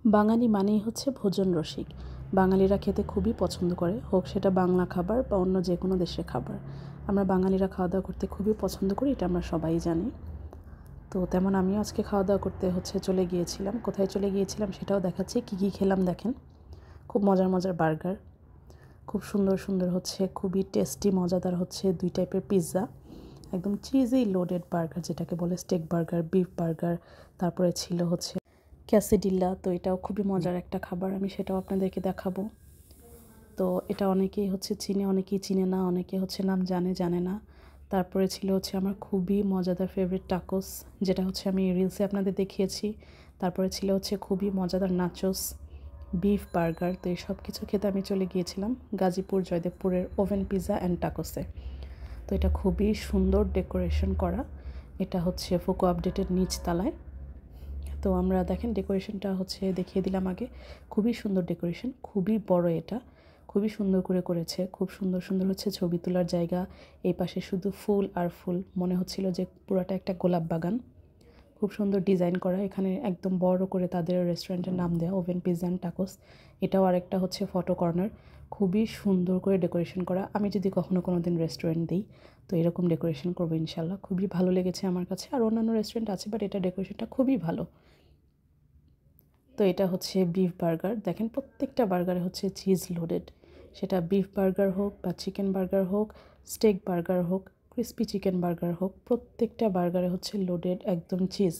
বাঙালি মানেই হচ্ছে ভোজন রসিক। বাঙালিরা খেতে খুবই পছন্দ করে, হোক সেটা বাংলা খাবার বা অন্য যে কোনো দেশের খাবার। আমরা বাঙালিরা খাওয়া দাওয়া করতে খুবই পছন্দ করি, এটা আমরা সবাই জানি। তো তেমন আমিও আজকে খাওয়া দাওয়া করতে চলে গিয়েছিলাম। কোথায় চলে গিয়েছিলাম সেটাও দেখাচ্ছি। কী খেলাম দেখেন। খুব মজার মজার বার্গার, খুব সুন্দর সুন্দর খুবই টেস্টি মজাদার 2 টাইপের পিৎজা, একদম চিজি লোডেড বার্গার যেটাকে বলে, স্টেক বার্গার, বিফ বার্গার। তারপরে ছিল ক্যাসেডিল্লা। তো এটাও খুবই মজার একটা খাবার, আমি সেটাও আপনাদেরকে দেখাবো। তো এটা অনেকেই চিনে, অনেকেই চিনে না, অনেকে নাম জানে না। তারপরে ছিল আমার খুবই মজাদার ফেভারিট টাকোস, যেটা আমি রিলসে আপনাদের দেখিয়েছি। তারপরে ছিল খুবই মজাদার নাচোস, বিফ বার্গার। তো এই সব কিছু খেতে আমি চলে গিয়েছিলাম গাজীপুর জয়দেবপুরের ওভেন পিৎজা অ্যান্ড টাকোসে। তো এটা খুবই সুন্দর ডেকোরেশন করা, এটা ফোকো আপডেটের নিচ তলায়। তো আমরা দেখেন ডেকোরেশনটা দেখিয়ে দিলাম আগে। খুবই সুন্দর ডেকোরেশন, খুবই বড়, এটা খুবই সুন্দর করে করেছে। খুব সুন্দর সুন্দর ছবি তোলার জায়গা। এই পাশে শুধু ফুল আর ফুল, মনে হচ্ছিল যে পুরোটা একটা গোলাপ বাগান। খুব সুন্দর ডিজাইন করা, এখানে একদম বড় করে তাদের রেস্টুরেন্টের নাম দেওয়া, ওভেন পিৎজা অ্যান্ড টাকোস। এটাও আরেকটা ফটো কর্নার, খুবই সুন্দর করে ডেকোরেশন করা। আমি যদি কখনো কোনো দিন রেস্টুরেন্ট দিই তো এরকম ডেকোরেশন করবো ইনশাল্লাহ। খুবই ভালো লেগেছে আমার কাছে। আর অন্যান্য রেস্টুরেন্ট আছে, বাট এটা ডেকোরেশনটা খুবই ভালো। তো এটা বিফ বার্গার। দেখেন প্রত্যেকটা বার্গারে চিজ লোডেড, সেটা বিফ বার্গার হোক বা চিকেন বার্গার হোক, স্টেক বার্গার হোক, ক্রিস্পি চিকেন বার্গার হোক, প্রত্যেকটা বার্গারে লোডেড একদম চিজ।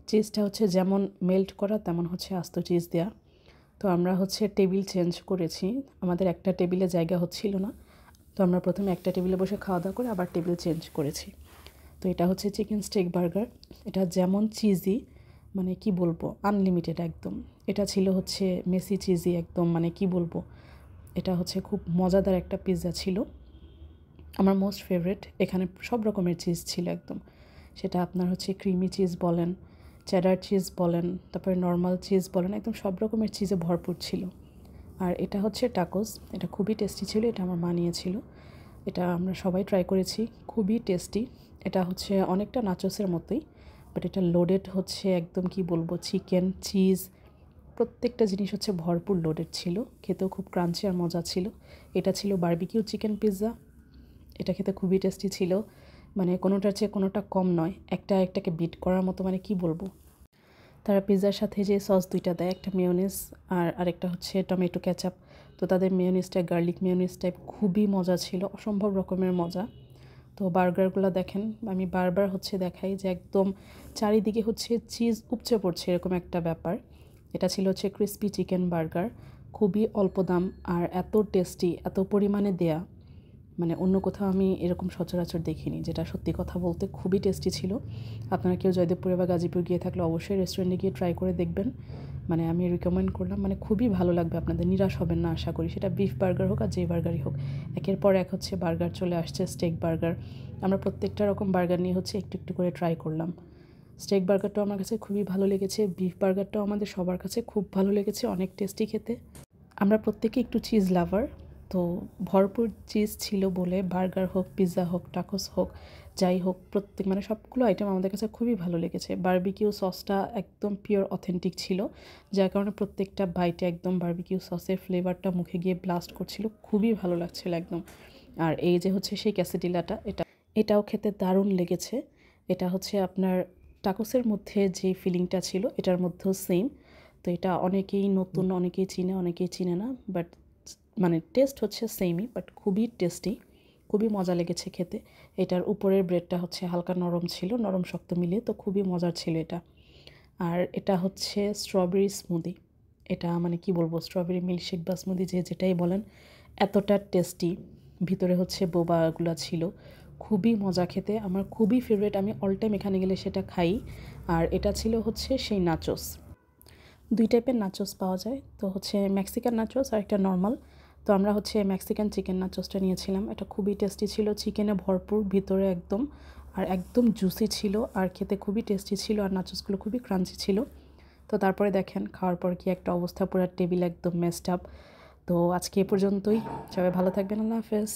চিজটা যেমন মেল্ট করা, তেমন আস্ত চিজ দেওয়া। তো আমরা টেবিল চেঞ্জ করেছি, আমাদের একটা টেবিলে জায়গা হচ্ছিল না। তো আমরা প্রথমে একটা টেবিলে বসে খাওয়া দাওয়া করে আবার টেবিল চেঞ্জ করেছি। তো এটা চিকেন স্টেক বার্গার। এটা যেমন চিজি, মানে কি বলবো, আনলিমিটেড একদম। এটা ছিল মেসি চিজি একদম, মানে কি বলবো, এটা খুব মজাদার একটা পিৎজা ছিল, আমার মোস্ট ফেভারিট। এখানে সব রকমের চিজ ছিল একদম, সেটা আপনার ক্রিমি চিজ বলেন, চেডার চিজ বলেন, তারপরে নর্মাল চিজ বলেন, একদম সব রকমের চিজে ভরপুর ছিল। আর এটা টাকোস, এটা খুবই টেস্টি ছিল, এটা আমার মা নিয়েছিল। এটা আমরা সবাই ট্রাই করেছি, খুবই টেস্টি। এটা অনেকটা নাচোসের মতোই, বাট এটা লোডেড একদম কি বলবো, চিকেন, চিজ, প্রত্যেকটা জিনিস ভরপুর লোডেড ছিল। খেতেও খুব ক্রাঞ্চি আর মজা ছিল। এটা ছিল বারবিকিউ চিকেন পিৎজা, এটা খেতে খুবই টেস্টি ছিল, মানে কোনোটার চেয়ে কোনোটা কম নয়, একটা একটাকে বিট করার মতো, মানে কি বলবো। তারা পিৎজার সাথে যে সস দুইটা দেয়, একটা মেয়োনিজ আর আরেকটা টমেটো ক্যাচাপ। তো তাদের মেয়োনিজটা গার্লিক মেয়োনিজ টাইপ, খুবই মজা ছিল, অসম্ভব রকমের মজা। তো বার্গারগুলো দেখেন, আমি বারবার দেখাই যে একদম চারিদিকে চিজ উপচে পড়ছে, এরকম একটা ব্যাপার। এটা ছিল ক্রিস্পি চিকেন বার্গার, খুবই অল্প দাম আর এত টেস্টি, এত পরিমাণে দেয়া, মানে অন্য কোথাও আমি এরকম সচরাচর দেখিনি, যেটা সত্যি কথা বলতে খুবই টেস্টি ছিল। আপনারা কেউ জয়দেবপুরে বা গাজীপুর গিয়ে থাকলে অবশ্যই রেস্টুরেন্টে গিয়ে ট্রাই করে দেখবেন, মানে আমি রিকমেন্ড করলাম, মানে খুবই ভালো লাগবে আপনাদের, নিরাশ হবেন না আশা করি। সেটা বিফ বার্গার হোক আর যেই বার্গারই হোক, একের পর এক বার্গার চলে আসছে, স্টেক বার্গার। আমরা প্রত্যেকটা রকম বার্গার নিয়ে একটু একটু করে ট্রাই করলাম। স্টেক বার্গারটাও আমার কাছে খুবই ভালো লেগেছে, বিফ বার্গারটাও আমাদের সবার কাছে খুব ভালো লেগেছে, অনেক টেস্টি খেতে। আমরা প্রত্যেকে একটু চিজ লাভার, তো ভরপুর চিজ ছিল বলে বার্গার হোক, পিৎজা হোক, টাকোস হোক, যাই হোক, মানে সবগুলো আইটেম আমাদের কাছে খুবই ভালো লেগেছে। বারবিকিউ সসটা একদম পিওর অথেন্টিক ছিল, যার কারণে প্রত্যেকটা বাইটে একদম বারবিকিউ সসের ফ্লেভারটা মুখে গিয়ে ব্লাস্ট করছিল, খুবই ভালো লাগছিল একদম। আর এই যে সেই ক্যাসেডিলাটা, এটাও খেতে দারুণ লেগেছে। এটা আপনার টাকোসের মধ্যে যে ফিলিংটা ছিল এটার মধ্যেও সেম। তো এটা অনেকেই নতুন, অনেকেই চিনে, অনেকেই চিনে না, বাট মানে টেস্ট সেমই, বাট খুবই টেস্টি, খুবই মজা লেগেছে খেতে। এটার উপরের ব্রেডটা হালকা নরম ছিল, নরম শক্ত মিলিয়ে, তো খুবই মজার ছিল এটা। আর এটা স্ট্রবেরি স্মুদি, এটা মানে কি বলবো, স্ট্রবেরি মিল্কশেক বা স্মুদি যে যেটাই বলেন, এতটা টেস্টি। ভিতরে বোবাগুলা ছিল, খুবই মজা খেতে, আমার খুবই ফেভারিট, আমি অল টাইম এখানে গেলে সেটা খাই। আর এটা ছিল সেই নাচোস, 2 টাইপের নাচোস পাওয়া যায়, তো মেক্সিকান নাচোস আর একটা নর্মাল। তো আমরা মেক্সিকান চিকেন নাচোসটা নিয়েছিলাম, এটা খুবই টেস্টি ছিল, চিকেনে ভরপুর, ভিতরে একদম, আর একদম জুসি ছিল, আর খেতে খুবই টেস্টি ছিল, আর নাচোসগুলো খুবই ক্রাঞ্চি ছিল। তো তারপরে দেখেন খাওয়ার পর কি একটা অবস্থা, পুরো টেবিল একদম মেসড আপ। তো আজকে এ পর্যন্তই, সবাই ভালো থাকবেন, আল্লাহ হাফেজ।